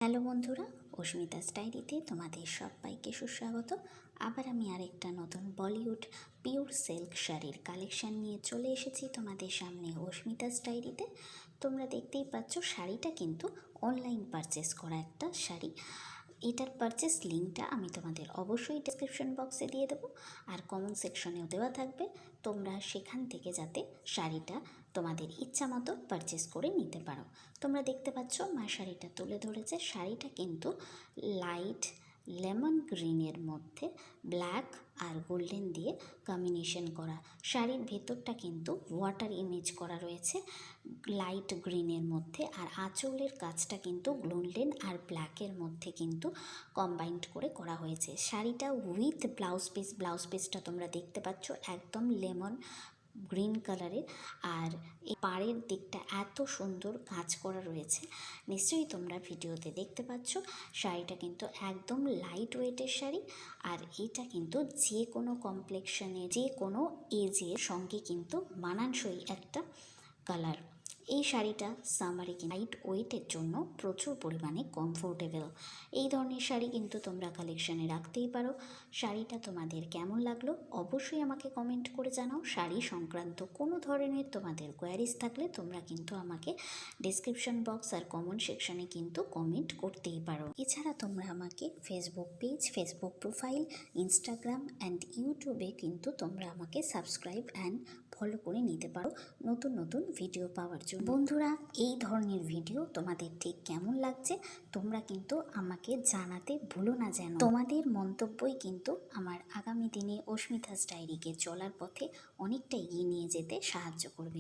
Hello বন্ধুরা, অস্মিতাস ডায়েরিতে তোমাদের সবাইকে সুস্বাগত। আবার আমি আরেকটা নতুন বলিউড পিওর সিল্ক শাড়ির কালেকশান নিয়ে চলে এসেছি তোমাদের সামনে অস্মিতাস ডায়েরিতে। তোমরা দেখতেই পাচ্ছ শাড়িটা কিন্তু অনলাইন পারচেস করা একটা শাড়ি। এটার পারচেস লিঙ্কটা আমি তোমাদের অবশ্যই ডেসক্রিপশন বক্সে দিয়ে দেবো, আর কমেন্ট সেকশনেও দেওয়া থাকবে। তোমরা সেখান থেকে যাতে শাড়িটা তোমাদের ইচ্ছা মতো পারচেস করে নিতে পারো। তোমরা দেখতে পাচ্ছ মা শাড়িটা তুলে ধরেছে। শাড়িটা কিন্তু লাইট লেমন গ্রিনের মধ্যে ব্ল্যাক আর গোল্ডেন দিয়ে কম্বিনেশন করা। শাড়ির ভেতরটা কিন্তু ওয়াটার ইমেজ করা রয়েছে লাইট গ্রিনের মধ্যে, আর আঁচলের কাজটা কিন্তু গোল্ডেন আর ব্ল্যাকের মধ্যে কিন্তু কম্বাইন্ড করে করা হয়েছে। শাড়িটা উইথ ব্লাউজ পিসটা তোমরা দেখতে পাচ্ছ একদম লেমন গ্রিন কালারের, আর এই পাড়ের দিকটা এত সুন্দর কাজ করা রয়েছে, নিশ্চয়ই তোমরা ভিডিওতে দেখতে পাচ্ছ। শাড়িটা কিন্তু একদম লাইট ওয়েটের শাড়ি, আর এটা কিন্তু যে কোনো কমপ্লেক্সনে যে কোনো এজের সঙ্গে কিন্তু মানানসই একটা কালার। এই শাড়িটা সামারে লাইট ওয়েটের জন্য প্রচুর পরিমাণে কমফোর্টেবল। এই ধরনের শাড়ি কিন্তু তোমরা কালেকশানে রাখতেই পারো। শাড়িটা তোমাদের কেমন লাগলো অবশ্যই আমাকে কমেন্ট করে জানাও। শাড়ি সংক্রান্ত কোনো ধরনের তোমাদের কোয়ারিজ থাকলে তোমরা কিন্তু আমাকে ডেসক্রিপশন বক্স আর কমেন্ট সেকশনে কিন্তু কমেন্ট করতেই পারো। এছাড়া তোমরা আমাকে Facebook page, Facebook profile, Instagram and ইউটিউবে কিন্তু তোমরা আমাকে সাবস্ক্রাইব অ্যান্ড ফলো করে নিতে পারো নতুন নতুন ভিডিও পাওয়ার জন্য। বন্ধুরা, এই ধরনের ভিডিও তোমাদের ঠিক কেমন লাগছে তোমরা কিন্তু আমাকে জানাতে ভুলো না যেন। তোমাদের মন্তব্যই কিন্তু আমার আগামী দিনে অস্মিতাস ডায়েরিকে চলার পথে অনেকটা এগিয়ে নিয়ে যেতে সাহায্য করবে।